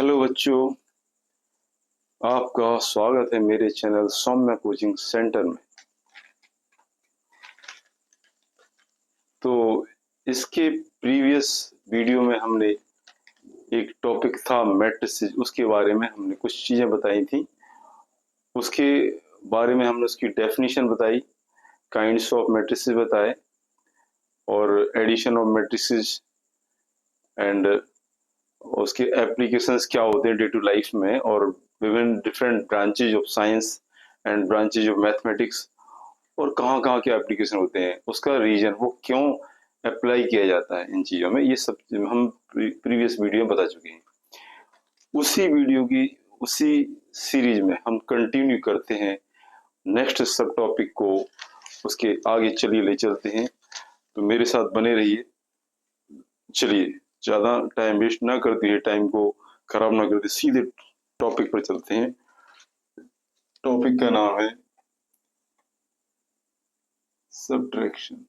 Hello बच्चों, आपका स्वागत है मेरे चैनल सौम्या कोचिंग सेंटर में। तो इसके प्रीवियस वीडियो में हमने एक टॉपिक था मैट्रिसेस, उसके बारे में हमने कुछ चीज़ें बताई थी। उसके बारे में हमने उसकी डेफिनेशन बताई, काइंड्स ऑफ मैट्रिसेस बताए और एडिशन ऑफ मैट्रिसेस एंड उसके एप्लीकेशंस क्या होते हैं डे टू लाइफ में, और विभिन्न different branches of science and branches of mathematics और कहाँ कहाँ के एप्लीकेशन होते हैं, उसका रीजन, वो क्यों अप्लाई किया जाता है इन चीज़ों में, ये सब हम प्रीवियस वीडियो में बता चुके हैं। उसी सीरीज में हम कंटिन्यू करते हैं नेक्स्ट सब टॉपिक को, उसके आगे चलिए ले चलते हैं। तो मेरे साथ बने रहिए। चलिए ज़्यादा टाइम वेस्ट ना करते हुए, टाइम को खराब ना करते, सीधे टॉपिक पर चलते हैं। टॉपिक का नाम है सब्ट्रैक्शन।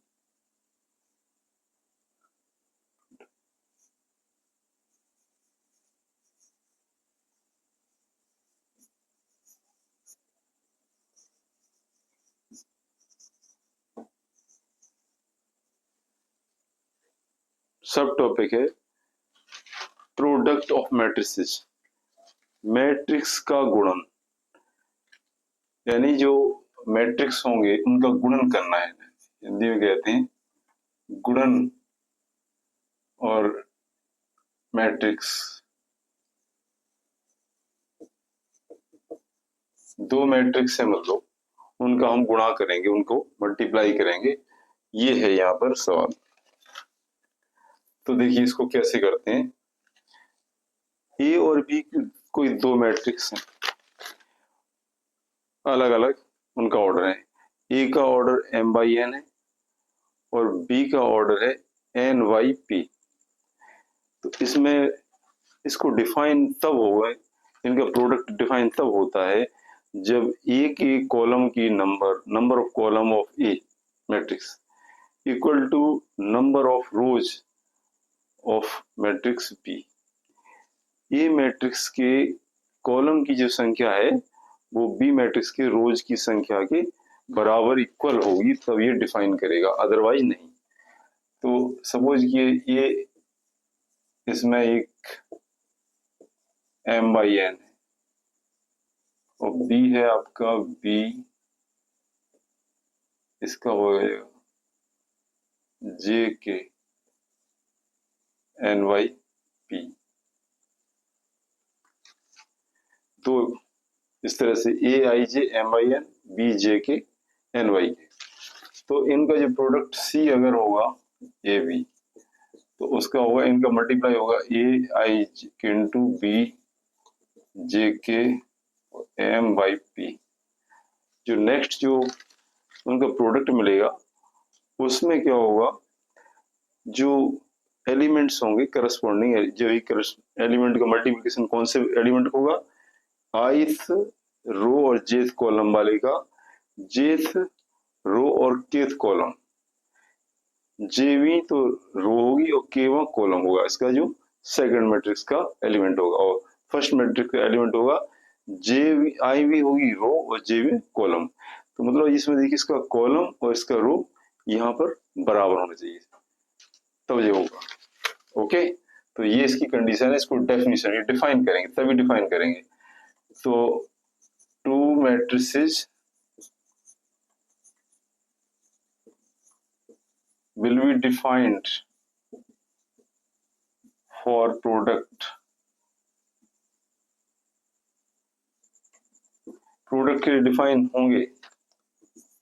सब टॉपिक है प्रोडक्ट ऑफ मैट्रिसेस, मैट्रिक्स का गुणन, यानी जो मैट्रिक्स होंगे उनका गुणन करना है। हिंदी में कहते हैं गुणन और मैट्रिक्स। दो मैट्रिक्स है, मतलब उनका हम गुणा करेंगे, उनको मल्टीप्लाई करेंगे, ये है यहाँ पर सवाल। तो देखिए इसको कैसे करते हैं। ए और बी कोई दो मैट्रिक्स हैं, अलग अलग उनका ऑर्डर है। ए का ऑर्डर m बाई एन है और बी का ऑर्डर है n बाई पी। तो इसमें इसको डिफाइन तब होगा, इनका प्रोडक्ट डिफाइन तब होता है जब ए के कॉलम की number of column of A matrix equal to number of rows of matrix B. A matrix के कॉलम की जो संख्या है वो बी मैट्रिक्स के रोज की संख्या के बराबर इक्वल होगी, तब ये डिफाइन करेगा, अदरवाइज नहीं। तो सपोज ये इसमें एक m बाई एन है और b है आपका b, इसका हो जाएगा j K n by P. तो इस तरह से a i j m by N, b j K n by K. तो इनका जो प्रोडक्ट c अगर होगा ए बी, तो उसका होगा, इनका मल्टीप्लाई होगा ए आई इंटू बी जे के एम बाई पी। जो नेक्स्ट जो उनका प्रोडक्ट मिलेगा उसमें क्या होगा, जो एलिमेंट्स होंगे करस्पॉन्डिंग, जो एलिमेंट का मल्टीप्लिकेशन कौन से एलिमेंट होगा, आइथ रो और जेथ कॉलम वाले का जेथ रो और केथ कॉलम, जेवी तो रो होगी और केवा कॉलम होगा, इसका जो सेकंड मैट्रिक्स का एलिमेंट होगा, और फर्स्ट मैट्रिक्स का एलिमेंट होगा जेवी, आई वी होगी रो और जेवी कॉलम। तो मतलब इसमें देखिए इसका कॉलम और इसका रो यहाँ पर बराबर होना चाहिए, तब ये होगा। ओके, तो ये इसकी कंडीशन है। इसको डेफिनेशन डिफाइन करेंगे, तभी डिफाइन करेंगे। तो to matrices will be defined for product के लिए डिफाइन होंगे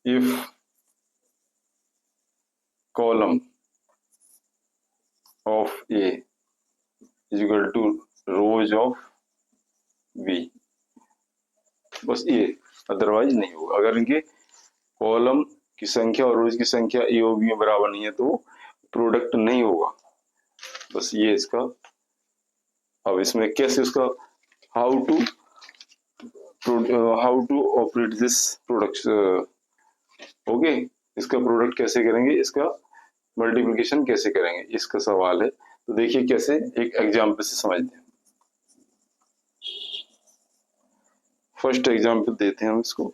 if column of A is equal to rows of B, बस ये, अदरवाइज नहीं होगा। अगर इनके कॉलम की संख्या और रोज की संख्या ए और बी में बराबर नहीं है तो प्रोडक्ट नहीं होगा, बस ये इसका। अब इसमें कैसे उसका how to operate this product, okay, इसका प्रोडक्ट कैसे करेंगे, इसका मल्टीप्लिकेशन कैसे करेंगे, इसका सवाल है। तो देखिए कैसे, एक एग्जाम्पल से समझते हैं। फर्स्ट एग्जांपल देते हैं हम इसको।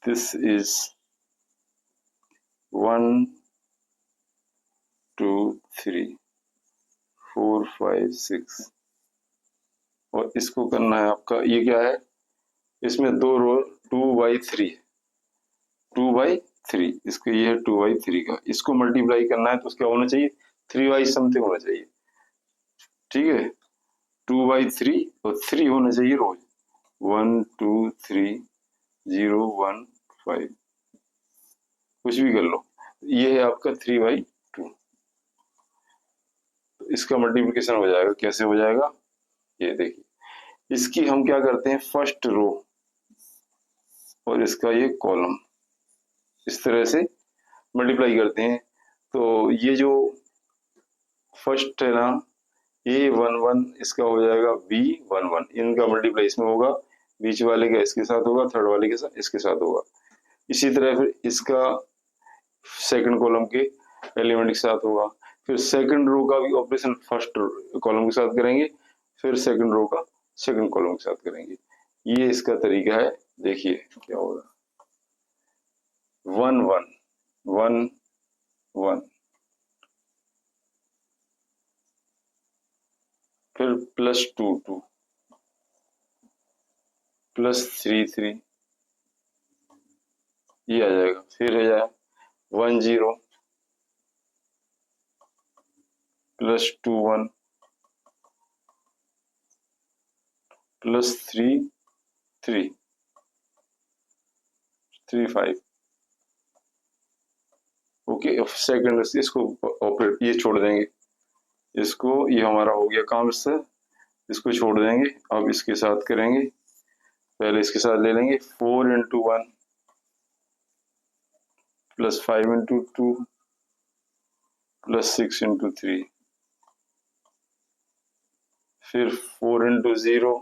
दिस इज 1 2 3 4 5 6 और इसको करना है आपका, ये क्या है, इसमें 2 रो 2/3 2/3, इसको ये है 2/3 का, इसको मल्टीप्लाई करना है तो उसका होना चाहिए 3 समथिंग होना चाहिए, ठीक है। 2/3 और 3 होना चाहिए रोज, 1 2 3 0 1 5, कुछ भी कर लो, ये है आपका 3/2। तो इसका मल्टीप्लिकेशन हो जाएगा, कैसे हो जाएगा, ये देखिए, इसकी हम क्या करते हैं, फर्स्ट रो और इसका ये कॉलम इस तरह से मल्टीप्लाई करते हैं। तो ये जो फर्स्ट है ना, A11 इसका हो जाएगा B11, इनका मल्टीप्लाई इसमें होगा, बीच वाले का इसके साथ होगा, थर्ड वाले के साथ इसके साथ होगा। इसी तरह फिर इसका सेकंड कॉलम के एलिमेंट के साथ होगा, फिर सेकंड रो का भी ऑपरेशन फर्स्ट कॉलम के साथ करेंगे, फिर सेकंड रो का सेकंड कॉलम के साथ करेंगे। ये इसका तरीका है, देखिए क्या होगा, 1 1 1 1, फिर +2 2, +3 3, ये आ जाएगा, फिर है जाए 1 0 +2 1 +3 3 3 5। ओके, सेकंड इसको ऑपरेट, ये छोड़ देंगे, इसको, ये हमारा हो गया काम इससे, इसको छोड़ देंगे। अब इसके साथ करेंगे, पहले इसके साथ ले लेंगे 4 × 1 +5 × 2 +6 × 3, फिर 4 × 0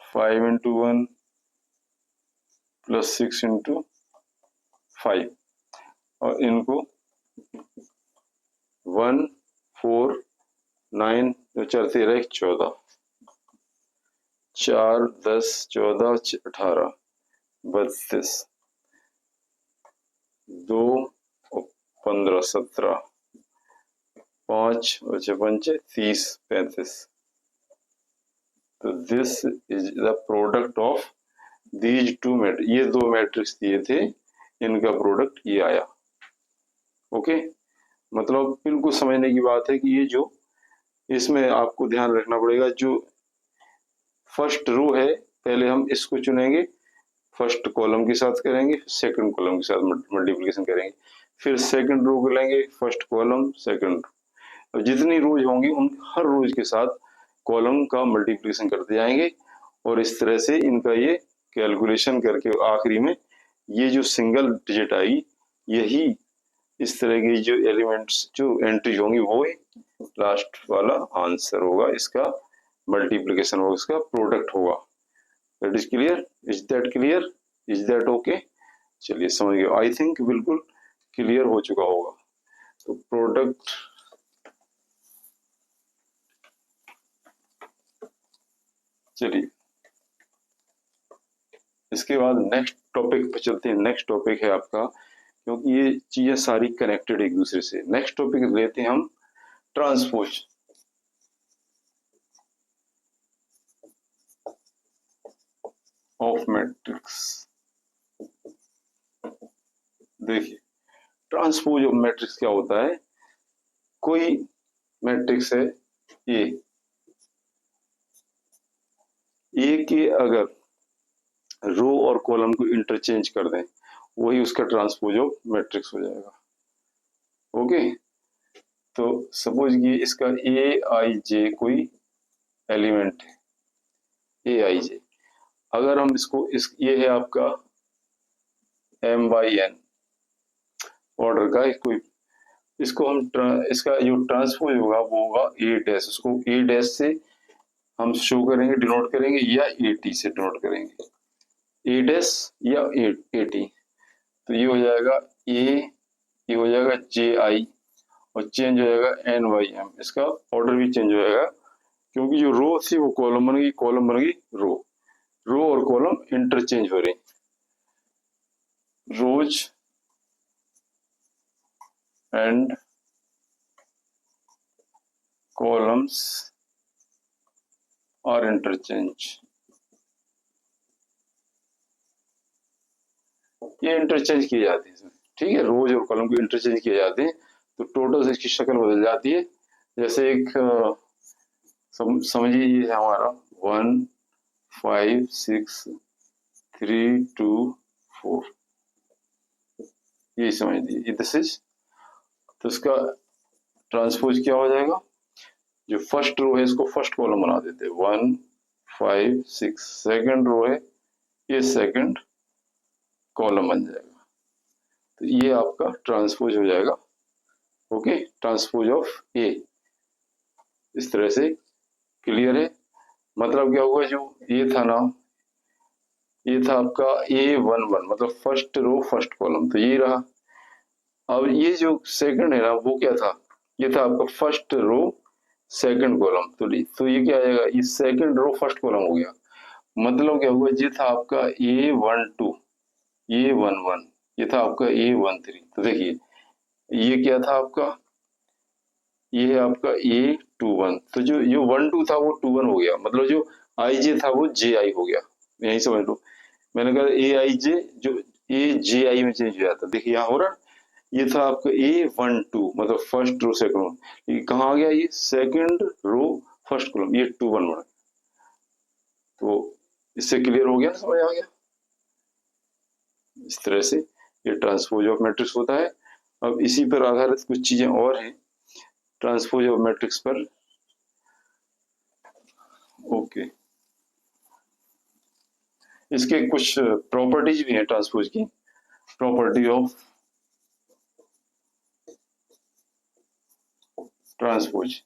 5 × 1 +6 × 5, और इनको 1 4 9 4 13 14, 4 10 14 18 32 2 15 17 5 और 6 5 30 35। तो this is the product of these two matrix, ये दो मैट्रिक्स दिए थे, इनका प्रोडक्ट ये आया। ओके, मतलब बिल्कुल समझने की बात है कि ये जो, इसमें आपको ध्यान रखना पड़ेगा, जो फर्स्ट रो है पहले हम इसको चुनेंगे, फर्स्ट कॉलम के साथ करेंगे, सेकंड कॉलम के साथ मल्टीप्लिकेशन करेंगे, फिर सेकंड रो को लेंगे, फर्स्ट कॉलम सेकंड, अब जितनी रोज होंगी उन हर रोज के साथ कॉलम का मल्टीप्लिकेशन करते जाएंगे, और इस तरह से इनका ये कैलकुलेशन करके आखिरी में ये जो सिंगल डिजिट आई, यही इस तरह की जो एलिमेंट्स जो एंट्री होंगी वो लास्ट वाला आंसर होगा, इसका मल्टीप्लिकेशन होगा, इसका प्रोडक्ट होगा। That is clear, is that clear, is that okay. चलिए समझ गए, आई थिंक बिल्कुल क्लियर हो चुका होगा। तो प्रोडक्ट, चलिए इसके बाद नेक्स्ट टॉपिक पे चलते हैं। नेक्स्ट टॉपिक है आपका, क्योंकि ये चीजें सारी कनेक्टेड एक दूसरे से, नेक्स्ट टॉपिक लेते हैं हम ट्रांसपोज। ऑफ मैट्रिक्स, देखिए ट्रांसपोज ऑफ मैट्रिक्स क्या होता है, कोई मैट्रिक्स है ए के अगर रो और कॉलम को इंटरचेंज कर दें, वही उसका ट्रांसपोज ऑफ मैट्रिक्स हो जाएगा। ओके, तो सपोज ये इसका ए आई जे कोई एलिमेंट है, ए आई जे, अगर हम इसको ये है आपका M/N ऑर्डर का कोई, इसको हम इसका जो ट्रांसपोज होगा वो होगा A', उसको A' से हम शो करेंगे, डिनोट करेंगे, या AT से डिनोट करेंगे, A' या AT। तो ये हो जाएगा A, ये हो जाएगा JI, और चेंज हो जाएगा n/m, इसका ऑर्डर भी चेंज हो जाएगा क्योंकि जो रो थी वो कॉलम बन गई, कॉलम बन गई रो, रो और कॉलम इंटरचेंज हो रही, रोज एंड कॉलम्स आर इंटरचेंज, ये इंटरचेंज किए जाते हैं, ठीक है, रोज और कॉलम को इंटरचेंज किए जाते हैं तो टोटल इसकी शक्ल बदल जाती है। जैसे एक समझिए ये है हमारा 1 5 6 3 2 4, ये समझ लीजिए दिस इज, तो इसका ट्रांसपोज क्या हो जाएगा, जो फर्स्ट रो है इसको फर्स्ट कॉलम बना देते हैं, 1 5 6, सेकंड रो है ये सेकंड कॉलम बन जाएगा, तो ये आपका ट्रांसपोज हो जाएगा। ओके, ट्रांसपोज ऑफ ए, इस तरह से क्लियर है। मतलब क्या हुआ, जो ये था ना, ये था आपका A11 मतलब फर्स्ट रो फर्स्ट कॉलम, तो ये रहा। अब ये जो सेकंड है ना वो क्या था, ये था आपका फर्स्ट रो सेकंड कॉलम, तो ये क्या आ जाएगा, ये सेकंड रो फर्स्ट कॉलम हो गया। मतलब क्या हुआ, ये था आपका A12, A11, ये था आपका A13, तो देखिए ये क्या था आपका, ये है आपका A21, तो जो 1 2 था वो 2 1 हो गया, मतलब जो IJ था वो JI हो गया, यही समझ लो। मैंने कहा AIJ जो AJI में चेंज हो जाता, देखिए यहाँ हो रहा, ये था आपका A12 मतलब फर्स्ट रो सेकंड रो, ये कहाँ आ गया, ये सेकंड रो फर्स्ट कॉलम, ये 2 1 बना, तो इससे क्लियर हो गया ना, समझ आ गया। इस तरह से ये ट्रांसपोज ऑफ मैट्रिक्स होता है। अब इसी पर आधारित कुछ चीजें और हैं ट्रांसपोज ऑफ मैट्रिक्स पर। ओके, इसके कुछ प्रॉपर्टीज भी हैं ट्रांसपोज की। Property of transpose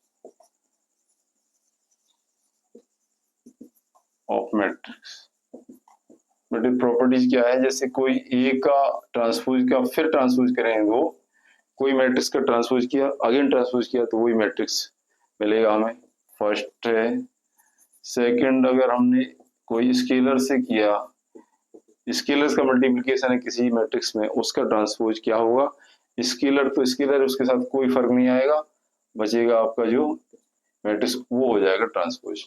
of matrix, मतलब प्रॉपर्टीज क्या है, जैसे कोई ए का ट्रांसपोज का फिर ट्रांसपोज करेंगे, वो कोई मैट्रिक्स का ट्रांसपोज किया अगेन ट्रांसपोज किया तो वही मैट्रिक्स मिलेगा हमें, फर्स्ट है। सेकंड, अगर हमने कोई स्केलर से किया, स्केलर्स का मल्टीप्लिकेशन है किसी मैट्रिक्स में, उसका ट्रांसपोज क्या होगा, स्केलर तो स्केलर, उसके साथ कोई फर्क नहीं आएगा, बचेगा आपका जो मैट्रिक्स वो हो जाएगा ट्रांसपोज।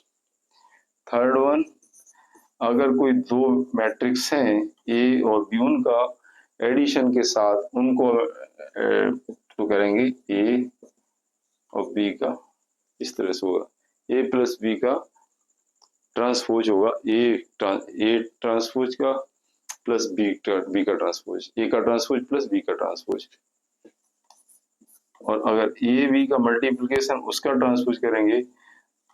थर्ड वन, अगर कोई दो मैट्रिक्स हैं ए और बी, उनका एडिशन के साथ उनको तो करेंगे ए और बी का, इस तरह से होगा ए प्लस बी का ट्रांसपोज होगा ए ट्रांसपोज का प्लस बी का ट्रांसपोज, ए का ट्रांसपोज प्लस बी का ट्रांसपोज। और अगर ए बी का मल्टीप्लिकेशन उसका ट्रांसपोज करेंगे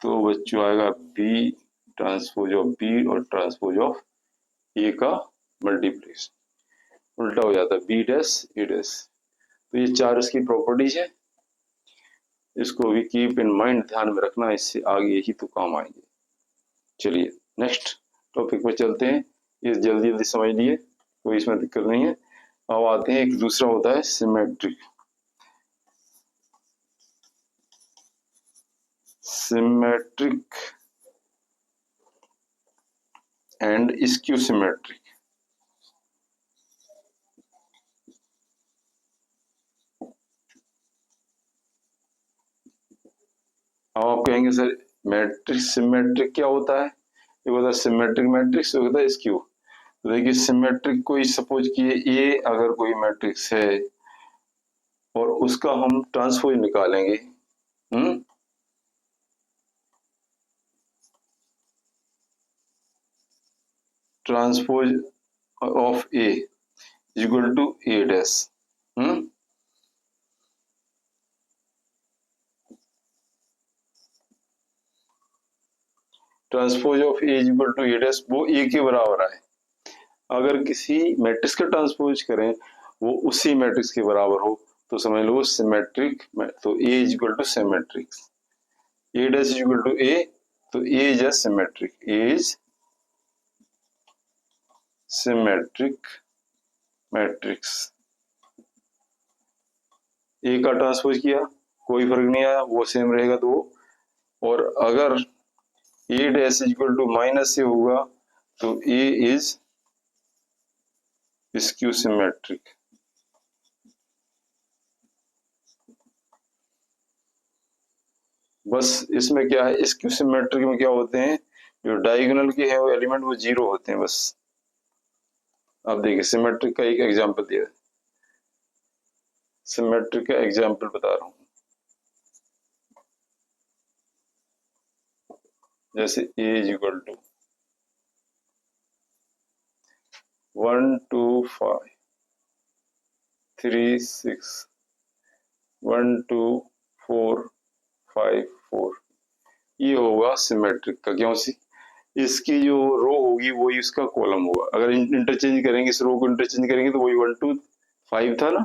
तो बच्चों आएगा बी ट्रांसपोज ऑफ बी और ट्रांसपोज ऑफ ए का मल्टीप्लिकेशन, उल्टा हो जाता है बी डैश ए डैश। तो ये चार इसकी प्रॉपर्टीज है, इसको भी कीप इन माइंड, ध्यान में रखना, इससे आगे ही तो काम आएंगे। चलिए नेक्स्ट टॉपिक पर चलते हैं, ये जल्दी जल्दी समझ लिए, कोई इसमें दिक्कत नहीं है। अब आते हैं, एक दूसरा होता है symmetric, symmetric and skew symmetric. अब आप कहेंगे सर मैट्रिक्स सिमेट्रिक क्या होता है, एक होता है सिमेट्रिक मैट्रिक्स, एक होता है स्क्यू। तो देखिए सिमेट्रिक कोई सपोज किए ए अगर कोई मैट्रिक्स है और उसका हम ट्रांसपोज निकालेंगे, transpose of A equal to A dash, transpose of A equal to A dash, वो ए के बराबर आए। अगर किसी मैट्रिक्स का ट्रांसपोज करें वो उसी मैट्रिक्स के बराबर हो तो समझ लो सिमेट्रिक, तो A equal to symmetric, A dash equal to A, तो A is symmetric, A is symmetric matrix. A का ट्रांसपोज किया, कोई फर्क नहीं आया, वो सेम रहेगा तो वो। और अगर ए डैश इक्वल टू माइनस से होगा तो ए इज स्क्यू सिमेट्रिक। बस इसमें क्या है, स्क्यू सिमेट्रिक में क्या होते हैं, जो डायगोनल के हैं वो एलिमेंट वो जीरो होते हैं बस। अब देखिए सिमेट्रिक का एक एग्जांपल दिया, सिमेट्रिक का एग्जांपल बता रहा हूं। जैसे a इज इक्वल टू 1 2 5 3 6 1 2 4 5 4, ये होगा सिमेट्रिक का। क्यों सी, इसकी जो रो होगी वही इसका कॉलम होगा। अगर इंटरचेंज करेंगे, इस रो को इंटरचेंज करेंगे तो वही 1 2 5 था ना,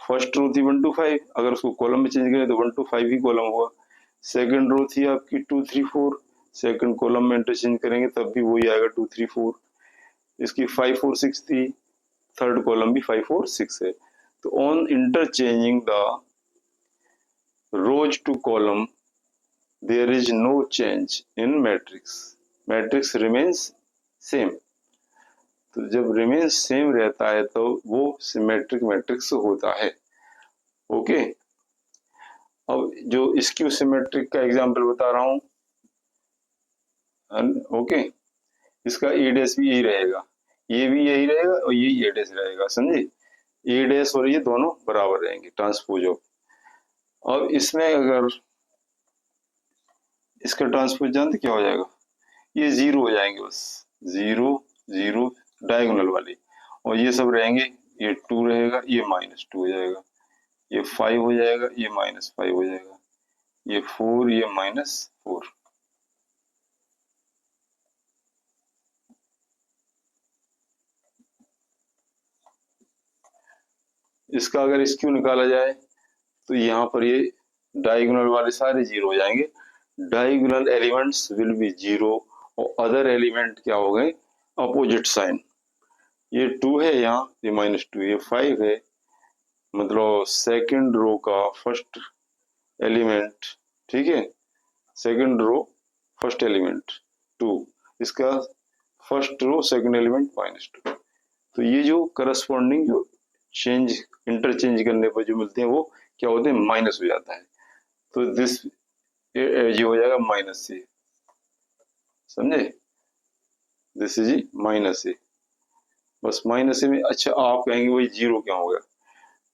फर्स्ट रो थी 1 2 5, अगर उसको कॉलम में चेंज करें तो 1 2 5 ही कॉलम होगा। सेकंड रो थी आपकी 2 3 4, सेकंड कॉलम में इंटरचेंज करेंगे तब भी वही आएगा 2 3 4। इसकी 5 4 6 थी, थर्ड कॉलम भी 5 4 6 है। तो on interchanging the rows to column there is no change in matrix, matrix remains same। तो जब remains same रहता है तो वो सिमेट्रिक मैट्रिक्स होता है। ओके, अब जो स्क्यू सिमेट्रिक का एग्जांपल बता रहा हूं, ओके, इसका ए डैश भी यही रहेगा, ये भी यही रहेगा और ये ए डैश रहेगा, समझे, ए डैश और ये दोनों बराबर रहेंगे, ट्रांसपोज ऑफ। अब इसमें अगर इसका ट्रांसपोज जानते क्या हो जाएगा, ये जीरो हो जाएंगे बस, जीरो जीरो डायगोनल वाले, और ये सब रहेंगे, ये 2 रहेगा, ये -2 हो जाएगा, ये 5 हो जाएगा, ये -5 हो जाएगा, ये 4, ये -4। इसका अगर स्क्यू निकाला जाए तो यहाँ पर ये डायगोनल वाले सारे जीरो हो जाएंगे, diagonal elements will be zero, और अदर एलिमेंट क्या हो गए, अपोजिट साइन। ये 2 है यहाँ, ये -2, ये 5 है, मतलब सेकंड रो का फर्स्ट एलिमेंट, ठीक है, सेकंड रो फर्स्ट एलिमेंट 2, इसका फर्स्ट रो सेकंड एलिमेंट -2। तो ये जो करस्पॉन्डिंग जो चेंज इंटरचेंज करने पर जो मिलते हैं वो क्या होते हैं, माइनस हो जाता है। तो दिस ये हो जाएगा माइनस से, समझे, दिस इज माइनस से, बस माइनस से में। अच्छा आप कहेंगे वही जीरो क्यों हो गया,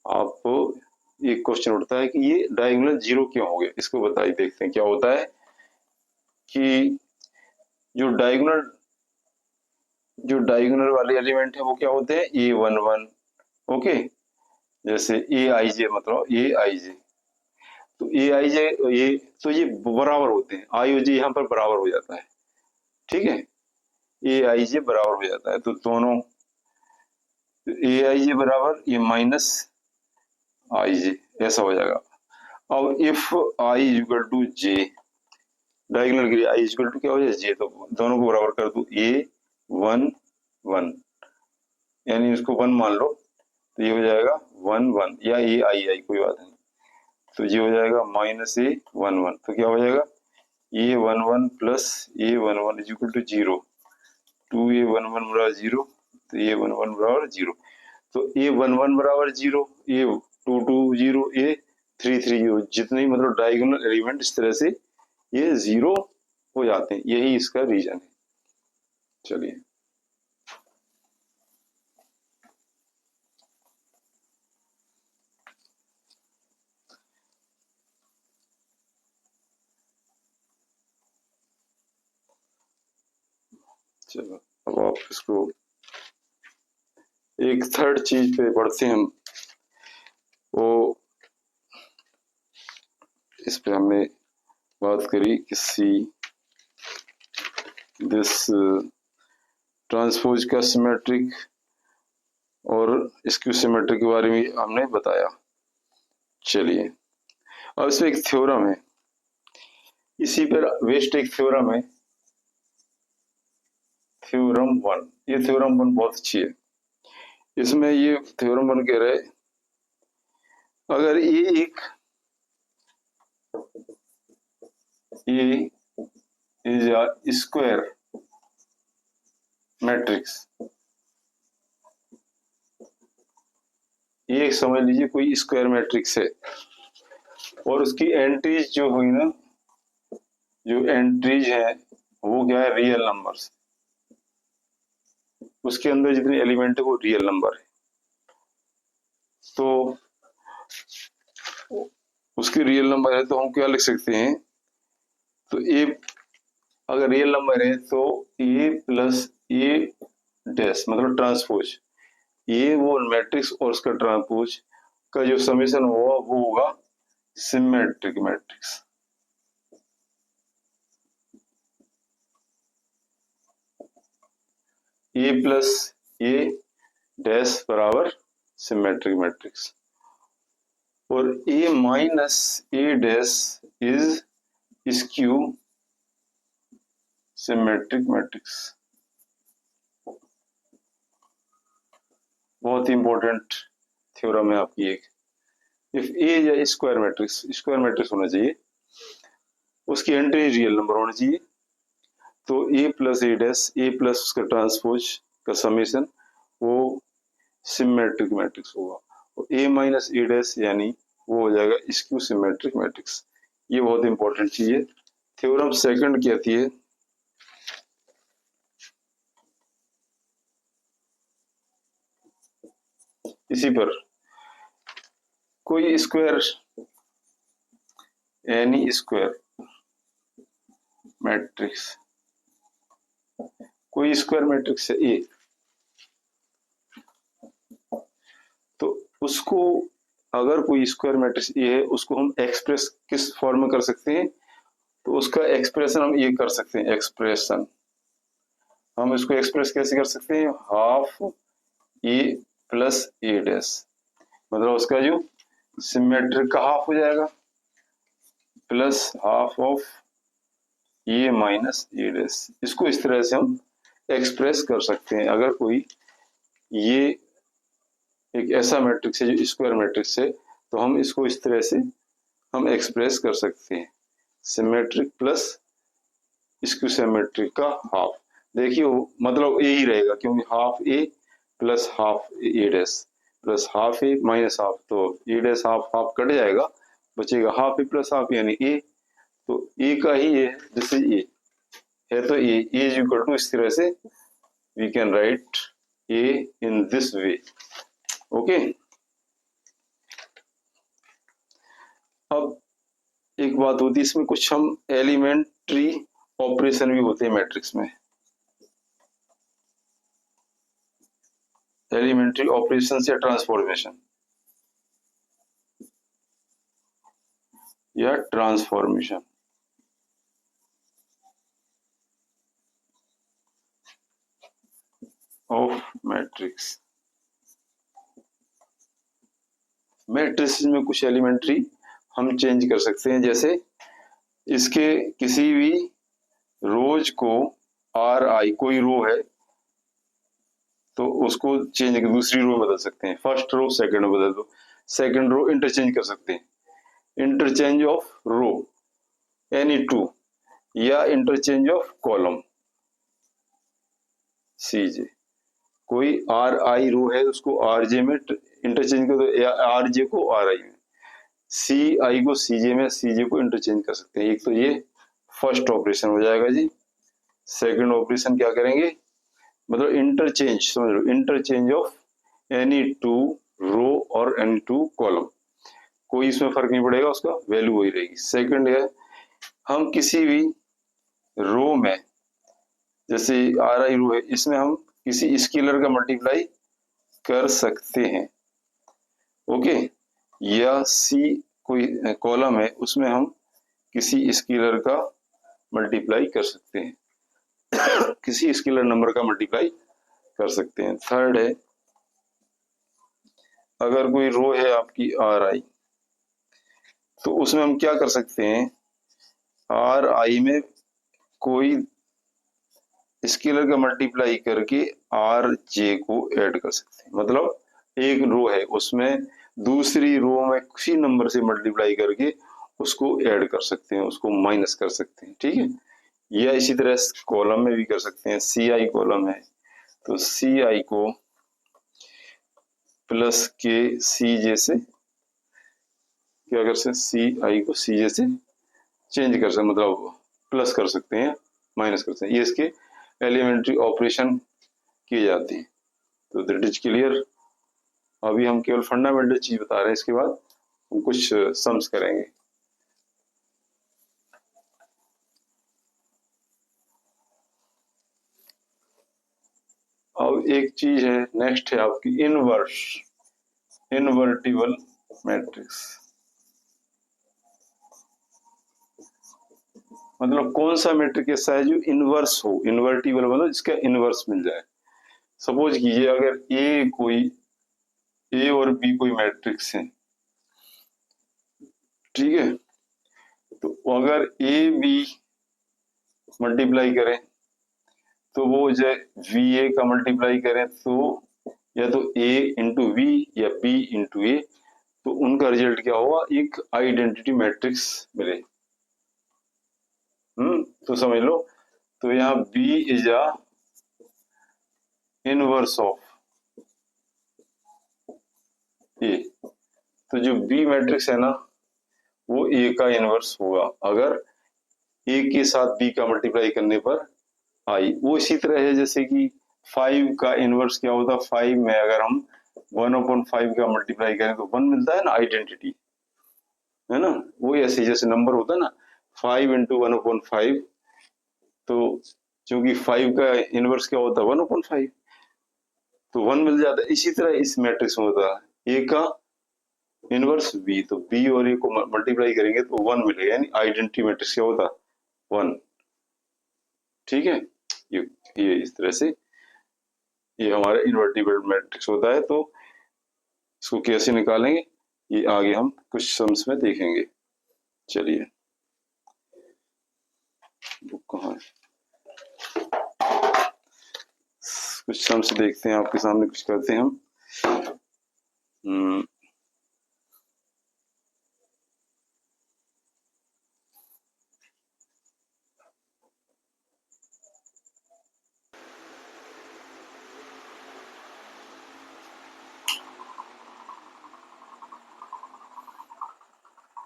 आपको एक क्वेश्चन उठता है कि ये डायगोनल जीरो क्यों हो गया, इसको बताइए, देखते हैं क्या होता है कि जो डायगोनल वाले एलिमेंट है वो क्या होते हैं, A11, ओके, जैसे ए आई जे, मतलब ए आई जे, तो ए आई जे ये, तो ये बराबर होते हैं, आई ओ जे यहाँ पर बराबर हो जाता है, ठीक है, ए आई जे बराबर हो जाता है, तो दोनों ए आई जे बराबर ये माइनस आई जे, ऐसा हो जाएगा। अब if I equal to J, diagonal के लिए आई इक्वल टू क्या हो जाए जे, तो दोनों को बराबर कर दो, A1 1, यानी इसको 1 मान लो, तो ये हो जाएगा 1 1, या ए आई आई कोई बात नहीं, तो ये हो जाएगा -A1 1, तो क्या हो जाएगा A11 plus A11 is equal to 0, 2A11 बराबर 0, तो A11 बराबर 0, तो A11 बराबर 0, A22 0, A33 0, जितने ही मतलब डायगोनल एलिमेंट इस तरह से ये 0 हो जाते हैं, यही इसका रीजन है। चलिए चलो, अब आप इसको एक थर्ड चीज पे बढ़ते हैं हम, वो इस पे हमने बात करी कि सी दिस ट्रांसपोज का सिमेट्रिक और स्क्यू सिमेट्रिक के बारे में हमने बताया। चलिए अब इसमें एक थ्योरम है, इसी पर वेस्ट एक थ्योरम है, थ्योरम 1, ये थ्योरम 1 बहुत अच्छी है। इसमें ये थ्योरम 1 कह रहे अगर ये एक ए इज अ स्क्वायर मैट्रिक्स, ये समझ लीजिए कोई स्क्वायर मैट्रिक्स है और उसकी एंट्रीज जो हुई ना, जो एंट्रीज है वो क्या है, रियल नंबर्स, उसके अंदर जितने एलिमेंट है वो रियल नंबर है। तो उसकी रियल नंबर है तो हम क्या लिख सकते हैं, तो ए अगर रियल नंबर है तो ए प्लस ए डैश मतलब ट्रांसपोज, ये वो मैट्रिक्स और उसका ट्रांसपोज का जो समेशन होगा वो होगा symmetric matrix. A plus A dash बराबर सिमेट्रिक मैट्रिक्स, और A minus A dash is skew symmetric matrix. बहुत ही इंपॉर्टेंट थ्योरम है आपकी एक। इफ ए या स्क्वायर मैट्रिक्स होना चाहिए, उसकी एंट्री रियल नंबर होना चाहिए, तो ए plus A dash, A plus उसका ट्रांसपोज का समेशन वो सिमेट्रिक मैट्रिक्स होगा, और ए माइनस ए डैश यानी वो हो जाएगा स्क्यू सिमेट्रिक मैट्रिक्स। ये बहुत इंपॉर्टेंट चीज है। थ्योरम सेकंड कहती है इसी पर, कोई स्क्वायर एनी स्क्वायर मैट्रिक्स, कोई स्क्वायर मैट्रिक्स है ए, तो उसको अगर कोई स्क्वायर मैट्रिक्स ए है उसको हम एक्सप्रेस किस फॉर्म में कर सकते हैं, तो उसका एक्सप्रेशन हम ये कर सकते हैं, एक्सप्रेशन हम इसको एक्सप्रेस कैसे कर सकते हैं, half A plus A dash, मतलब उसका जो सिमेट्रिक का हाफ हो जाएगा plus half of A minus A dash. इसको इस तरह से हम एक्सप्रेस कर सकते हैं। अगर कोई ये एक ऐसा मैट्रिक्स है जो स्क्वायर मैट्रिक्स है तो हम इसको इस तरह से हम एक्सप्रेस कर सकते हैं, सिमेट्रिक प्लस स्क्यू सिमेट्रिक का हाफ। देखिए मतलब ए ही रहेगा क्योंकि हाफ ए प्लस हाफ ए डैश प्लस हाफ ए माइनस हाफ, तो ए डैश हाफ हाफ कट जाएगा, बचेगा हाफ ए प्लस हाफ यानी ए, तो ए का ही है, जैसे ए है तो ए इज इक्वल टू, इस तरह से we can write A in this way. Okay, अब एक बात होती है इसमें, कुछ हम एलिमेंट्री ऑपरेशन भी होते हैं मैट्रिक्स में, एलिमेंट्री ऑपरेशन या ट्रांसफॉर्मेशन या ट्रांसफॉर्मेशन। ऑफ मैट्रिक्स, मैट्रिक्स में कुछ एलिमेंट्री हम चेंज कर सकते हैं, जैसे इसके किसी भी रोज को आर आई, कोई रो है तो उसको चेंज कर दूसरी रो में बदल सकते हैं, फर्स्ट रो सेकंड में बदल दो, सेकंड रो इंटरचेंज कर सकते हैं, interchange of row any two, या interchange of column C J, कोई आर आई रो है उसको आर जे में इंटरचेंज कर दो, या आर जे को आर आई में, सी आई को सी जे में, सी जे को इंटरचेंज कर सकते हैं। एक तो ये फर्स्ट ऑपरेशन हो जाएगा जी। सेकंड ऑपरेशन क्या करेंगे, मतलब इंटरचेंज, समझ लो, इंटरचेंज ऑफ एनी टू रो और एनी टू कॉलम, कोई इसमें फर्क नहीं पड़ेगा, उसका वैल्यू वही रहेगी। सेकंड है, हम किसी भी रो में, जैसे आर आई रो है, इसमें हम किसी स्केलर का मल्टीप्लाई कर सकते हैं, ओके, या सी कोई कॉलम है उसमें हम किसी स्केलर का मल्टीप्लाई कर सकते हैं, किसी स्केलर नंबर का मल्टीप्लाई कर सकते हैं। थर्ड है, अगर कोई रो है आपकी आर आई, तो उसमें हम क्या कर सकते हैं, आर आई में कोई स्केलर का मल्टीप्लाई करके आर जे को ऐड कर सकते हैं। मतलब एक रो है उसमें दूसरी रो में किसी नंबर से मल्टीप्लाई करके उसको ऐड कर सकते हैं, उसको माइनस कर सकते हैं, ठीक है। या इसी तरह कॉलम में भी कर सकते हैं। सी आई कॉलम है तो सी आई को प्लस के सी जे से क्या कर सकते, सी आई को सी जे से चेंज कर सकते, मतलब प्लस कर सकते हैं, माइनस कर सकते हैं। ये इसके एलिमेंट्री ऑपरेशन किए जाते हैं। तो दैट इज क्लियर। अभी हम केवल फंडामेंटल चीज बता रहे हैं, इसके बाद हम कुछ सम्स करेंगे। अब एक चीज है, नेक्स्ट है आपकी इनवर्टिबल मैट्रिक्स। मतलब कौन सा मैट्रिक्स ऐसा है जो इनवर्स हो, इनवर्टिबल मतलब जिसका इनवर्स मिल जाए। सपोज कीजिए अगर ए और बी कोई मैट्रिक्स है, ठीक है, तो अगर ए बी मल्टीप्लाई करें तो वो जो वी ए का मल्टीप्लाई करें तो या तो ए इंटू वी या बी इंटू ए, तो उनका रिजल्ट क्या होगा, एक आइडेंटिटी मैट्रिक्स मिले। तो समझ लो, तो यहाँ B is a inverse of A, तो जो बी मैट्रिक्स है ना वो ए का इनवर्स होगा अगर ए के साथ बी का मल्टीप्लाई करने पर आई। वो इसी तरह है जैसे कि 5 का इनवर्स क्या होता है, 5 में अगर हम 1/5 का मल्टीप्लाई करें तो 1 मिलता है ना, आइडेंटिटी है ना। वो ऐसे जैसे नंबर होता है ना 5 इंटू 1/5, तो क्योंकि 5 का इनवर्स क्या होता है 1/5, तो 1 मिल जाता है। इसी तरह इस मैट्रिक्स में होता है ए का इनवर्स बी, तो बी और ए को मल्टीप्लाई करेंगे तो 1 मिलेगा, यानी आइडेंटिटी मैट्रिक्स क्या होता है 1, ठीक है। ये इस तरह से ये हमारा इन्वर्टिबल मैट्रिक्स होता है। तो इसको कैसे निकालेंगे ये आगे हम कुछ सम्स में देखेंगे। चलिए बुक कहाँ है, कुछ सम्स देखते हैं, आपके सामने कुछ करते हैं हम।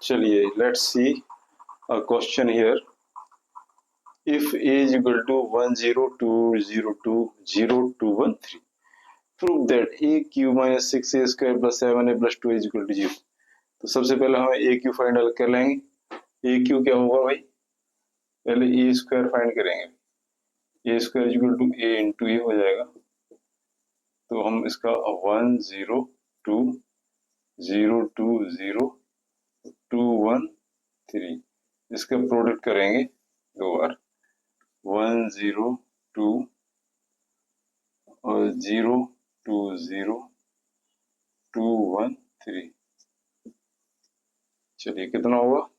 चलिए let's see a question here. If a is equal to 102020213, prove that a cube minus 6a square plus 7a plus 2 is equal to 0। तो सबसे पहले हमें ए क्यू फाइंड कर लेंगे। ए क्यू क्या होगा भाई, पहले ए स्क्वायर फाइंड करेंगे, A square equal to A into A हो जाएगा। तो हम इसका 102020213 इसका प्रोडक्ट करेंगे दो बार, 102 और 020213। चलिए कितना हुआ,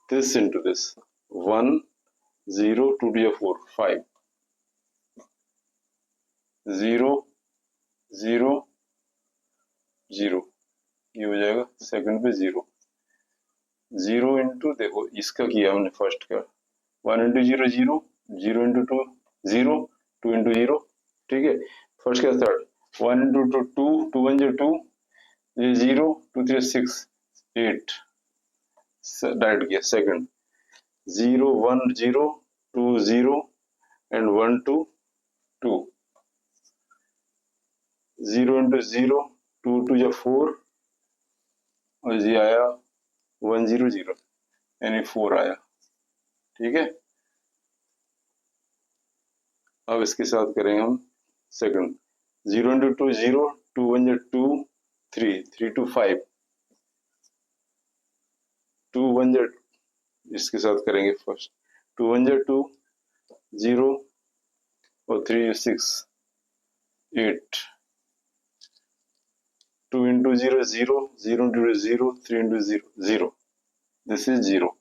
this into this 1 0 2 to 4 5 0 0 0, ये हो जाएगा सेकंड पे 0 0 इंटू, देखो इसका किया हमने फर्स्ट का 1 इंटू 0 0 0 इंटू 2 0 2 इंटू 0, ठीक है। फर्स्ट का थर्ड 1 इंटू 2 2 1 2 ये 0 2 3 6 8 डायरेक्ट किया। सेकंड 0 1 0 2 0 and 1 2 2 0 इंटू 0 2 2 या 4 और ये आया 1 0 0 यानी 4 आया, ठीक है। अब इसके साथ करेंगे हम सेकंड 0 इंटू 2 0 2 1 2 3 3 2 5 2 1 इसके साथ करेंगे फर्स्ट 2 1 2 0 और 3 6 8 2 into 0 0 0 into 0 3 into 0 0, this is 0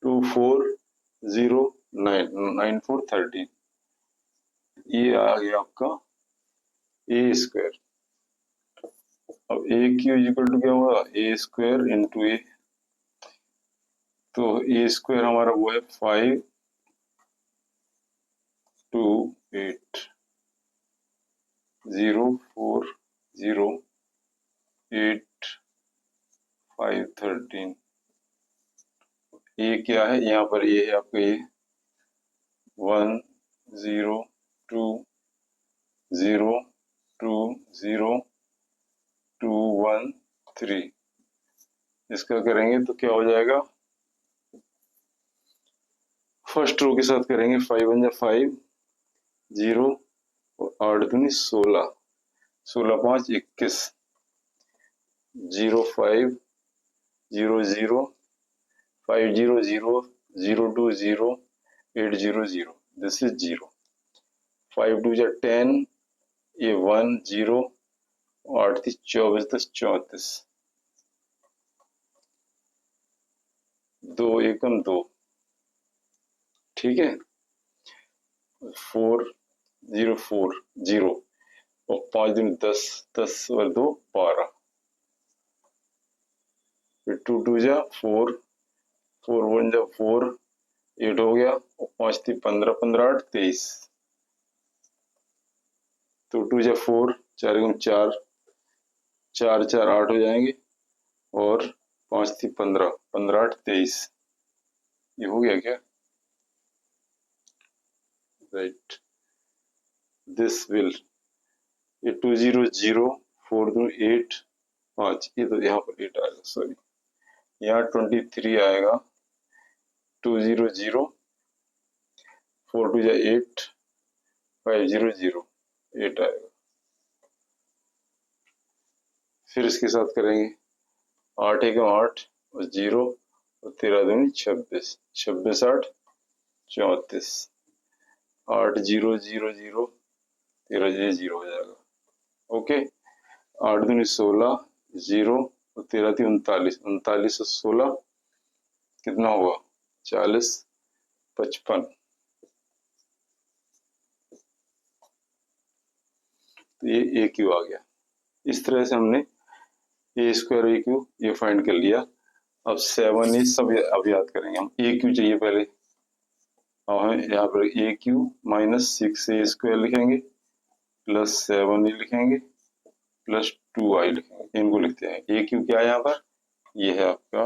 2 4 0 9 9 4 13 ये आ गया आपका ए स्क्वायर। अब ए क्यू इक्वल टू क्या होगा, ए स्क्वायर इंटू ए। तो ए स्क्वायर हमारा वो है 5 2 8 0 4 0 8 5 13। ये क्या है, यहाँ पर ये है आपका ये 1 0 2 0 2 0 2 1 3। इसका करेंगे तो क्या हो जाएगा, फर्स्ट रो के साथ करेंगे 5 1 जा 5 0 और 8 दूनी 16 16 5 21 0 5 0 0 5 0 0 0 2 0 8 0 0। This is 0। 5 2 जा 10, ये 1 0 8 थी 24 10 34 2 एकम 2। ठीक है, 4 0 4 0 और 5 दिन 10 10 और 2 12। फिर 2 2 जा 4 4 1 जा 4 8 हो गया और 5 थी 15 15 8 23। तो 2 जा 4 4 गुम 4 4 4 8 हो जाएंगे और 5 थी 15 15 8 23। ये हो गया क्या, राइट। दिस विल, ये 2 0 0 4 2 8 5, ये तो यहाँ पर 8 आएगा, सॉरी यहाँ 23 आएगा। 2 0 0 4 2 जा 8 5 0 0 8 आएगा। फिर इसके साथ करेंगे 8 एक 8 और 0 और 13 दूनी 26 26 8 34 8 0 0 0 13 0 हो जाएगा। ओके, 8 दूनी 16 0 और 13 थी 39 39 और 16 कितना हुआ 40 55। तो ये ए क्यू आ गया। इस तरह से हमने ए स्क्वायर ए क्यू ये फाइंड कर लिया। अब 7 ए सब अब याद करेंगे हम। ए क्यू चाहिए पहले, और हम यहाँ पर ए क्यू माइनस 6 ए स्क्वायर लिखेंगे प्लस 7 ए लिखेंगे प्लस 2 आई लिखेंगे। इनको लिखते हैं। ए क्यू क्या है यहाँ पर, ये है आपका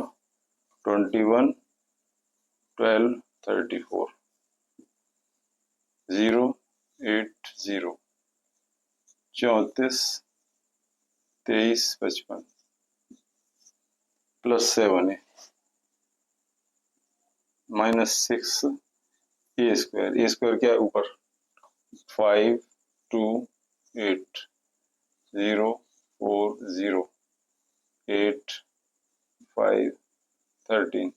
21 12 34 0 8 0 34 23 55 प्लस 7 है माइनस 6 ए स्क्वायर। ए स्क्वायर क्या है ऊपर 5 2 8 0 4 0 8 5 13।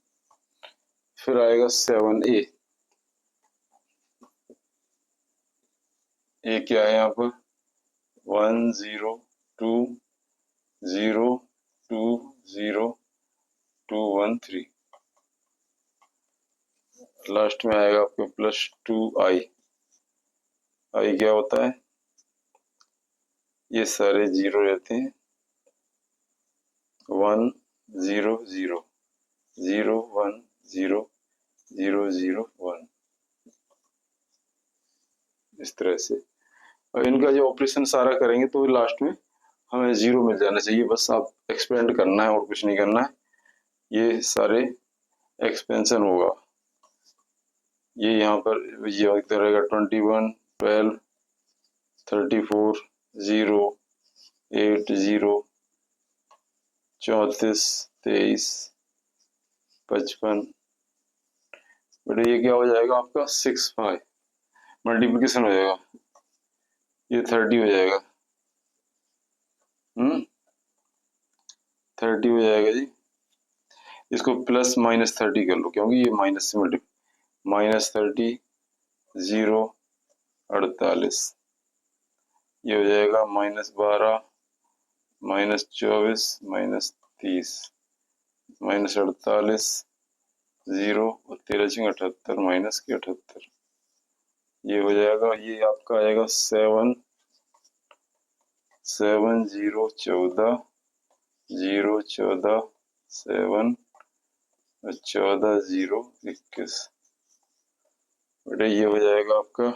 फिर आएगा 7 ए। ए क्या है यहाँ पर 1 0 2 0 2 0 2 1 3। लास्ट में आएगा आपके प्लस 2 आई। आई क्या होता है, ये सारे जीरो रहते हैं 1 0 0 0 1 0 0 0 1, इस तरह से। और इनका जो ऑपरेशन सारा करेंगे तो लास्ट में हमें जीरो मिल जाना चाहिए। बस आप एक्सपेंड करना है और कुछ नहीं करना है। ये सारे एक्सपेंशन होगा। ये यहाँ पर ये रहेगा 21 12 34 0 8 0 34 23 55। बेटा ये क्या हो जाएगा आपका 6 5 मल्टीप्लिकेशन हो जाएगा, ये 30 हो जाएगा। 30 हो जाएगा जी। इसको प्लस माइनस 30 कर लो क्योंकि ये माइनस से मल्टीप्लाई। माइनस 30 0 48, ये हो जाएगा माइनस 12 माइनस 24 माइनस 30 माइनस 48 0 और 13 78 माइनस के 78। ये हो जाएगा, ये आपका आएगा 7 7 0 14 0 14 7 14 0 21। बेटा ये हो जाएगा आपका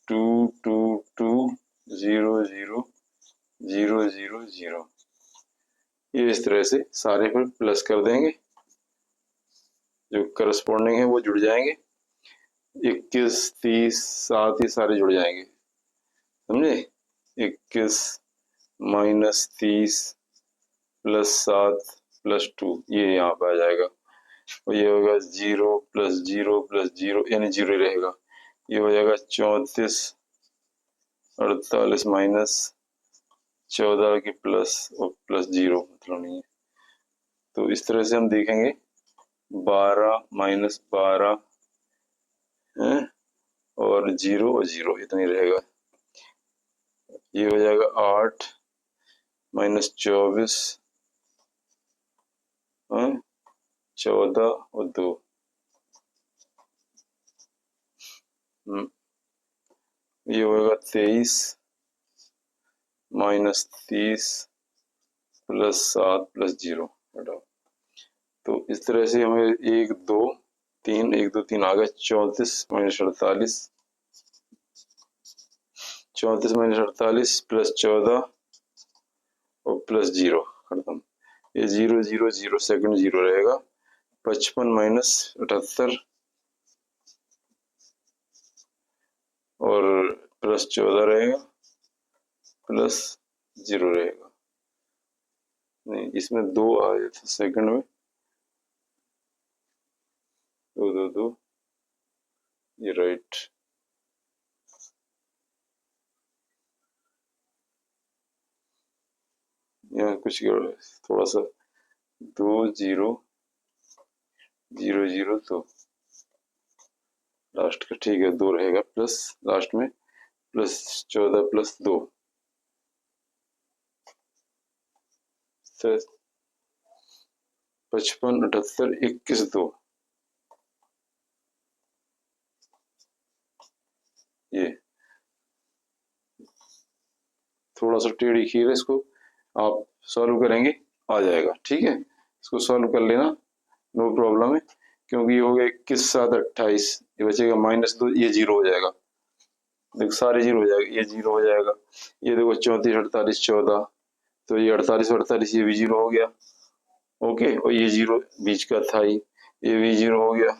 2 2 2 0 0 0 0 0। ये इस तरह से सारे फिर प्लस कर देंगे, जो करस्पॉन्डिंग है वो जुड़ जाएंगे। 21 30 7 ये सारे जुड़ जाएंगे, समझे। 21 माइनस 30 प्लस 7 प्लस 2 ये यहाँ पे आ जाएगा, और ये होगा 0 प्लस 0 प्लस 0 यानी 0 रहेगा। ये हो जाएगा 34 48 माइनस 14 के प्लस और प्लस 0 मतलब नहीं है। तो इस तरह से हम देखेंगे 12 माइनस 12 है और 0 और 0 इतना ही रहेगा। ये हो जाएगा 8 माइनस 24 14 और 2। ये होगा 23 माइनस 30 प्लस 7 प्लस 0 हटाओ। तो इस तरह से हमें 1 2 3 1 2 3 आ गया। 34 माइनस 48 34 माइनस 48 प्लस 14 और प्लस 0 खत्म। ये 0 0 0 सेकंड 0 रहेगा। 55 माइनस 78 और प्लस 14 रहेगा प्लस 0 रहेगा। नहीं, इसमें 2 आया था सेकंड में, 2 2 2 ये राइट। यहाँ कुछ थोड़ा सा 2 0 0 0 2 लास्ट का ठीक है, 2 रहेगा प्लस लास्ट में प्लस 14 प्लस 2 55 78 21 2। ये थोड़ा सा टेढ़ी खीर है, इसको आप सॉल्व करेंगे आ जाएगा, ठीक है। इसको सॉल्व कर लेना, नो प्रॉब्लम है। क्योंकि ये हो गया 21 7 28, ये बचेगा माइनस 2, ये 0 हो जाएगा। देखो सारे 0 हो जाएगा, ये 0 हो जाएगा। ये देखो 34 48 14, तो ये 48 48 ये भी 0 हो गया। ओके, और ये 0 बीच का था ही, ये भी 0 हो गया।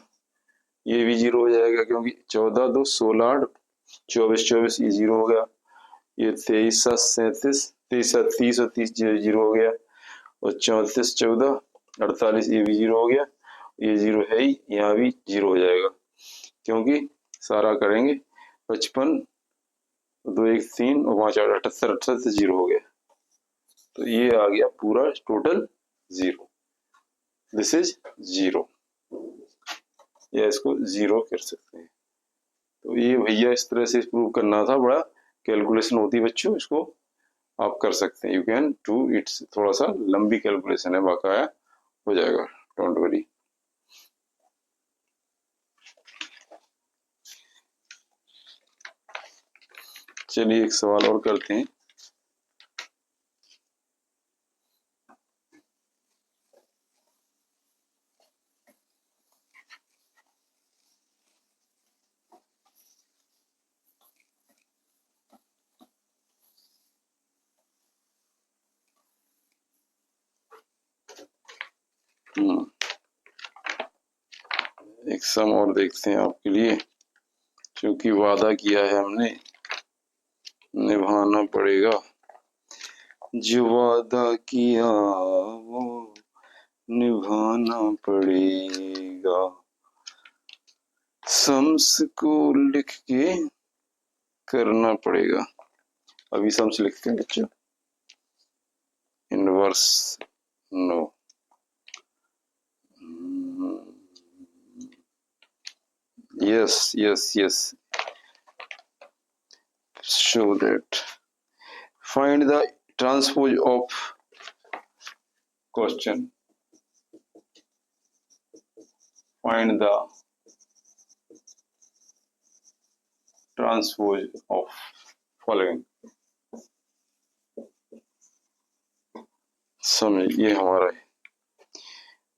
ये भी 0 हो जाएगा, क्योंकि 14 2 16 8 24 24 ये 0 हो गया। ये 23 7 37 23 7 30 और 30 0 हो गया। और 34 14 48 ये भी 0 हो गया। ये 0 है ही, यहाँ भी 0 हो जाएगा, क्योंकि सारा करेंगे 55 2 1 3 और 5 8 78 78 से 0 हो गया। तो ये आ गया पूरा टोटल 0। दिस इज 0, या इसको 0 कर सकते हैं। तो ये भैया इस तरह से प्रूव करना था, बड़ा कैलकुलेशन होती है बच्चों, इसको आप कर सकते हैं। यू कैन डू इट्स, थोड़ा सा लंबी कैलकुलेशन है, बाकाया हो जाएगा, डोंट वरी। चलिए एक सवाल और करते हैं। एक सम और देखते हैं आपके लिए, क्योंकि वादा किया है हमने, निभाना पड़ेगा। जो वादा किया वो निभाना पड़ेगा। सम्स को लिख के करना पड़ेगा। अभी सम्स लिखते हैं बच्चों। Inverse no, yes yes yes, show that. Find the transpose of question. Find the transpose of following. समझ, ये हमारा है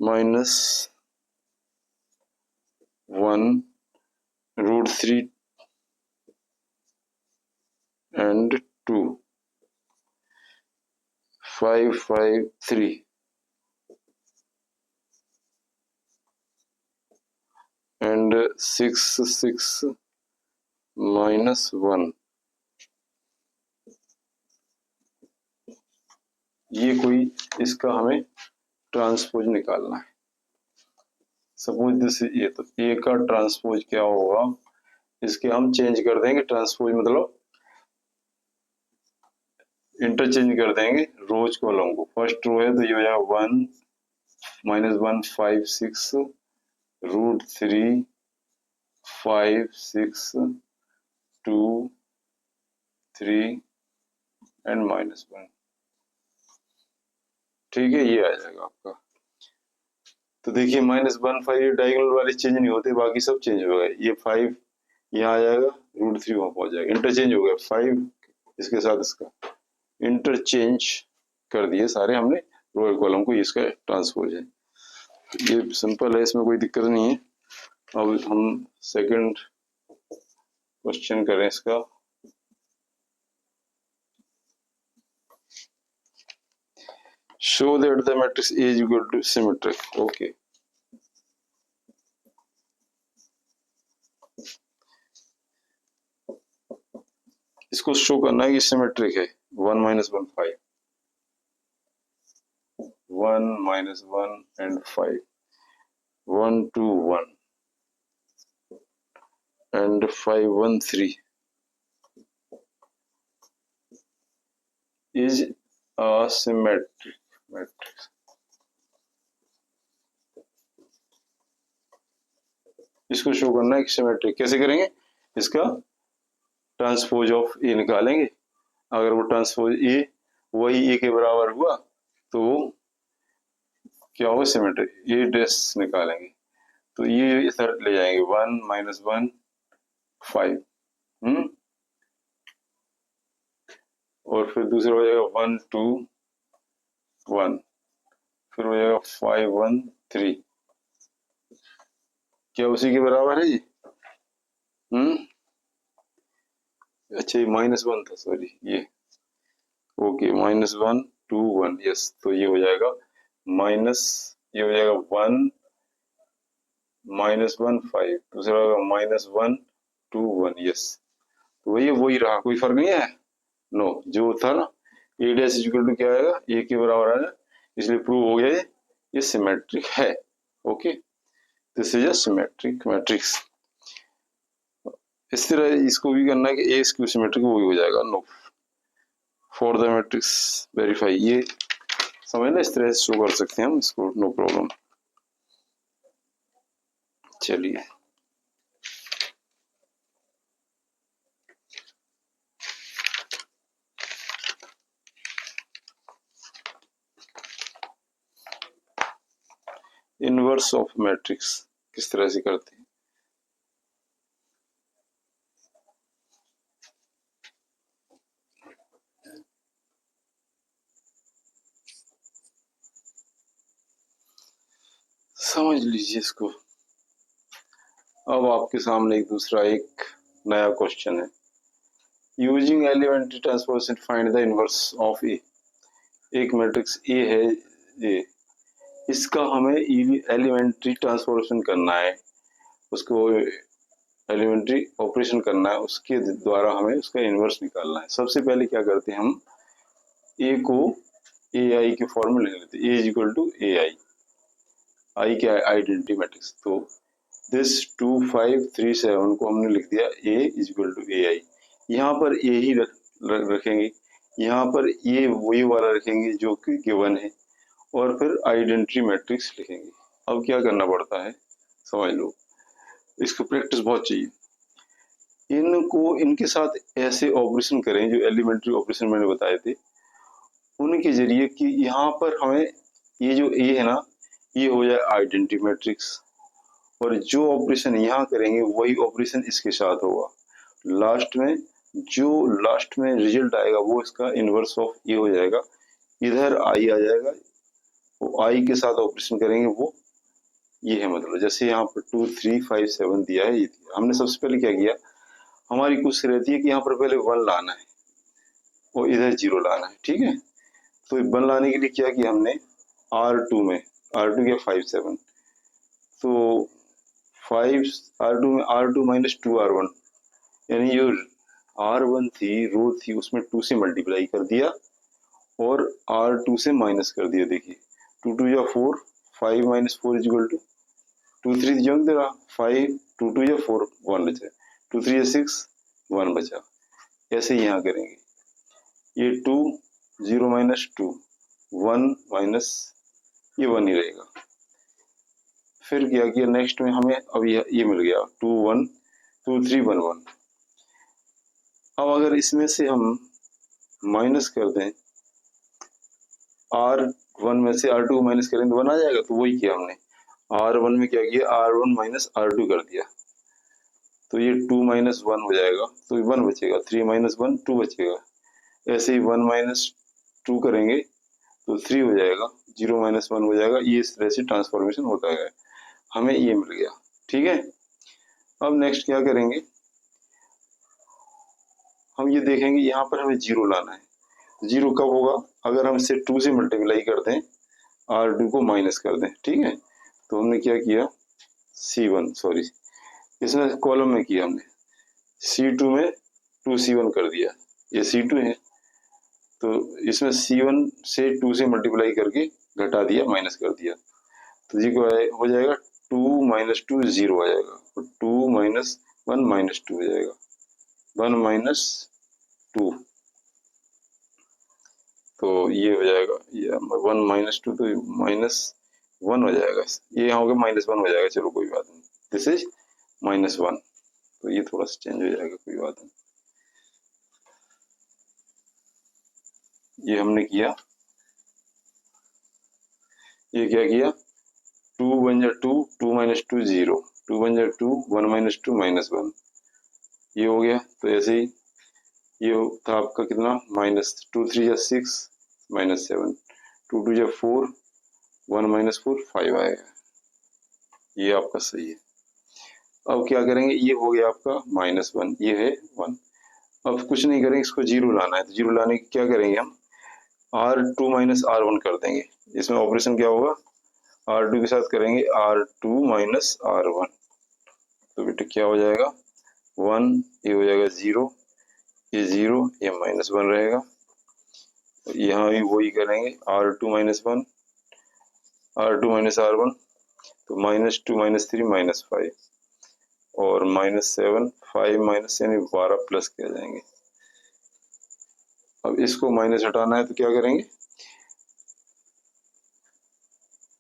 -1√3 and 2, 5, 5, 3 and 6, 6 -1। ये कोई इसका हमें ट्रांसपोज निकालना है। सपोज दिस ये, तो ए का ट्रांसपोज क्या होगा, इसके हम चेंज कर देंगे ट्रांसपोज, मतलब इंटरचेंज कर देंगे रोज कॉलम को। फर्स्ट रो है तो ये हो जाएगा 1 -1 5 6 √3 5 6 2 3 एंड -1। ठीक है, ये आ जाएगा आपका। तो देखिए -1 5 डायगोनल वाले चेंज नहीं होते, बाकी सब चेंज हो गए। ये 5 यहाँ आ जाएगा, √3 वहां पहुंच जाएगा, इंटरचेंज हो गया। 5 इसके साथ इसका इंटरचेंज कर दिए सारे हमने रो कॉलम को, इसका ट्रांसपोज है। ये सिंपल है, इसमें कोई दिक्कत नहीं है। अब हम सेकंड क्वेश्चन करें इसका। Show that the matrix A is equal to symmetric। Okay, इसको शो करना है कि सिमेट्रिक है। 1 -1 5 1 -1 and 5 1 2 1 and 5 1 3 is a symmetric matrix। इसको शो करना है कि सिमेट्रिक। कैसे करेंगे, इसका ट्रांसपोज ऑफ ए निकालेंगे। अगर वो ट्रांसपोज ए वही ए के बराबर हुआ तो वो क्या होगा, सिमेट्रिक। ए डैश निकालेंगे तो ये इधर ले जाएंगे 1 -1 5 और फिर दूसरा हो जाएगा 1 2 1, फिर हो जाएगा 5 1 3। क्या उसी के बराबर है ये? अच्छा, ये -1 था, सॉरी ये। Okay, -1 2 1, yes. तो ये हो जाएगा ये हो जाएगा 1 -1 5, दूसरा होगा -1 2 1, यस। तो वही रहा, कोई फर्क नहीं है। नो, जो था ना ए डैश इक्वल टू क्या आएगा, ए के बराबर आएगा, इसलिए प्रूव हो गया ये सिमेट्रिक है। Okay, this is a symmetric matrix. इस तरह इसको भी करना है कि ए स्क्यू सिमेट्रिक, वो भी हो जाएगा। No, for the matrix verify, ये समझ ना, इस तरह से शो कर सकते हैं हम इसको, नो प्रॉब्लम। चलिए, इनवर्स ऑफ मैट्रिक्स किस तरह से करते हैं। समझ लीजिए इसको। अब आपके सामने एक नया क्वेश्चन है। Using elementary transformation find the inverse of A. एक मैट्रिक्स ए है ये, इसका हमें एलिमेंट्री ट्रांसफॉर्मेशन करना है, उसको एलिमेंट्री ऑपरेशन करना है, उसके द्वारा हमें उसका इनवर्स निकालना है। सबसे पहले क्या करते हैं, हम ए को ए आई के फॉर्म में लिख लेते हैं। ए इज इक्वल टू ए आई, आई क्या है, आइडेंटिटी मैट्रिक्स। तो दिस 2 5 3 7 को हमने लिख दिया ए इज इक्वल टू ए आई। यहाँ पर ए ही रखेंगे, यहाँ पर ये वही वाला रखेंगे जो कि गिवन है, और फिर आइडेंटिटी मैट्रिक्स लिखेंगे। अब क्या करना पड़ता है समझ लो, इसको प्रैक्टिस बहुत चाहिए। इनको इनके साथ ऐसे ऑपरेशन करें जो एलिमेंट्री ऑपरेशन मैंने बताए थे, उनके जरिए कि यहाँ पर हमें ये जो ए है ना, ये हो जाए आइडेंटिटी मैट्रिक्स, और जो ऑपरेशन यहाँ करेंगे वही ऑपरेशन इसके साथ होगा। लास्ट में रिजल्ट आएगा वो इसका इनवर्स ऑफ ए हो जाएगा। इधर आई आ जाएगा, वो आई के साथ ऑपरेशन करेंगे, वो ये है। मतलब जैसे यहाँ पर 2 3 5 7 दिया है, ये दिया। हमने सबसे पहले क्या किया, हमारी कोशिश रहती है कि यहाँ पर पहले 1 लाना है और इधर 0 लाना है, ठीक है। तो 1 लाने के लिए क्या किया हमने, R2 में, R2 क्या 5 7, तो 5 R2 में R2 माइनस 2R1, यानी जो R1 थी, रो थी, उसमें 2 से मल्टीप्लाई कर दिया और R2 से माइनस कर दिया। देखिए 2 2 या 4, 5 माइनस 4 इज इक्वल टू 2 3 जंग दे रहा, 5 2 2 या 4, 1 बचा, 2 3 या 6, 1 बचा। ऐसे ही यहाँ करेंगे, ये 2 0 माइनस 2 1 माइनस, ये 1 ही रहेगा। फिर क्या किया नेक्स्ट में, हमें अब ये मिल गया 2 1 2 3 1 1। अब अगर इसमें से हम माइनस कर दें, R1 में से R2 माइनस करें तो 1 आ जाएगा। तो वही किया हमने, R1 में क्या किया, R1 माइनस R2 कर दिया, तो ये 2 माइनस 1 हो जाएगा, तो 1 बचेगा। 3 माइनस 1 2 बचेगा। ऐसे ही 1 माइनस 2 करेंगे तो 3 हो जाएगा, 0 माइनस 1 हो जाएगा। ये इस तरह से ट्रांसफॉर्मेशन होता है, हमें ये मिल गया, ठीक है। अब नेक्स्ट क्या करेंगे, हम ये देखेंगे यहाँ पर हमें 0 लाना है। 0 कब होगा, अगर हम इसे 2 से मल्टीप्लाई कर दें, R2 को माइनस कर दें, ठीक है। तो हमने क्या किया, C1 सॉरी, इसमें कॉलम में किया हमने, C2 में 2C1 कर दिया, ये C2 है, तो इसमें C1 से 2 से मल्टीप्लाई करके घटा दिया, माइनस कर दिया, तो जी को हो जाएगा 2 माइनस 2 0 आ जाएगा, और 2 माइनस 1 माइनस 2 हो जाएगा, 1 माइनस 2, तो ये हो जाएगा, ये 1 माइनस 2 तो माइनस 1 हो जाएगा, ये यहाँ हो गया माइनस 1 हो जाएगा। चलो कोई बात नहीं, दिस इज माइनस 1, तो ये थोड़ा सा चेंज हो जाएगा, कोई बात नहीं। ये हमने किया, ये क्या किया, 2 1 जा 2, 2 माइनस 2 0, 2 1 जा 2, 1 माइनस 2 माइनस 1, ये हो गया। तो ऐसे ही ये था आपका कितना, माइनस 2 3 जा 6 माइनस 7, 2 2 जा 4, 1 माइनस 4 5 आएगा, ये आपका सही है। अब क्या करेंगे, ये हो गया आपका माइनस 1, ये है 1। अब कुछ नहीं करेंगे, इसको 0 लाना है, तो 0 लाने की क्या करेंगे हम, R2 माइनस R1 कर देंगे। इसमें ऑपरेशन क्या होगा, R2 के साथ करेंगे R2 माइनस R1, तो बेटा क्या हो जाएगा 1, ये हो जाएगा 0, ये 0, ये माइनस 1 रहेगा। यहाँ भी वही करेंगे, R2 minus 1, R2 minus R1, तो माइनस 2 माइनस 3 माइनस 5, और माइनस 7, 5 माइनस यानी 12 प्लस किया जाएंगे। अब इसको माइनस हटाना है तो क्या करेंगे,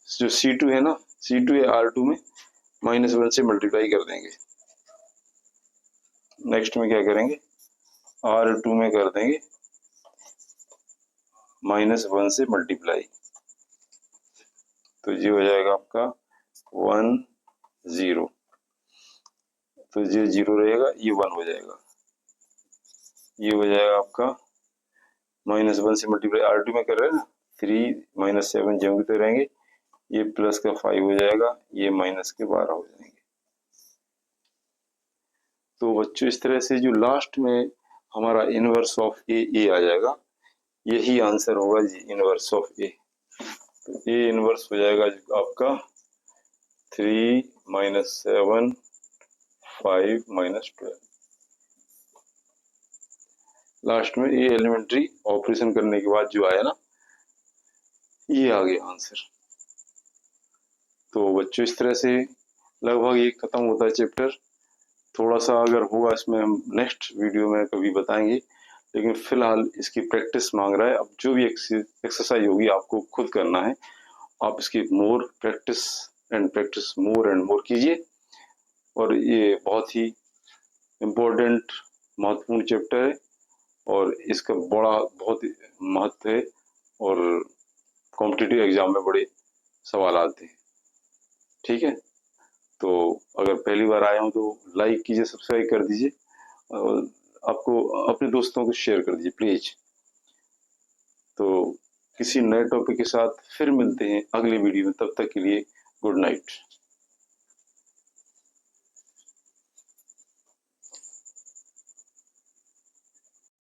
जो C2 है ना, C2 है R2 में माइनस 1 से मल्टीप्लाई कर देंगे। नेक्स्ट में क्या करेंगे, R2 में कर देंगे माइनस 1 से मल्टीप्लाई, तो ये हो जाएगा आपका 1 0, तो ये 0 रहेगा, ये 1 हो जाएगा, ये हो जाएगा आपका माइनस 1 से मल्टीप्लाई, R2 में कर रहे हैं ना, 3 माइनस 7 जो तो रहेंगे, ये प्लस का 5 हो जाएगा, ये माइनस के 12 हो जाएंगे। तो बच्चों इस तरह से जो लास्ट में हमारा इनवर्स ऑफ ए आ जाएगा, यही आंसर होगा जी, इनवर्स ऑफ ए। तो ए इनवर्स हो जाएगा आपका 3 माइनस 7 5 माइनस 12। लास्ट में ये एलिमेंट्री ऑपरेशन करने के बाद जो आया ना, ये आ गया आंसर। तो बच्चों इस तरह से लगभग ये खत्म होता है चैप्टर। थोड़ा सा अगर होगा इसमें हम नेक्स्ट वीडियो में कभी बताएंगे, लेकिन फिलहाल इसकी प्रैक्टिस मांग रहा है। अब जो भी एक्सरसाइज होगी आपको खुद करना है, आप इसकी more practice more and more कीजिए। और ये बहुत ही इम्पोर्टेंट महत्वपूर्ण चैप्टर है, और इसका बहुत महत्व है, और कॉम्पिटिटिव एग्जाम में बड़े सवाल आते हैं, ठीक है। तो अगर पहली बार आए हो तो लाइक कीजिए, सब्सक्राइब कर दीजिए, आपको अपने दोस्तों को शेयर कर दीजिए प्लीज। तो किसी नए टॉपिक के साथ फिर मिलते हैं अगली वीडियो में, तब तक के लिए गुड नाइट।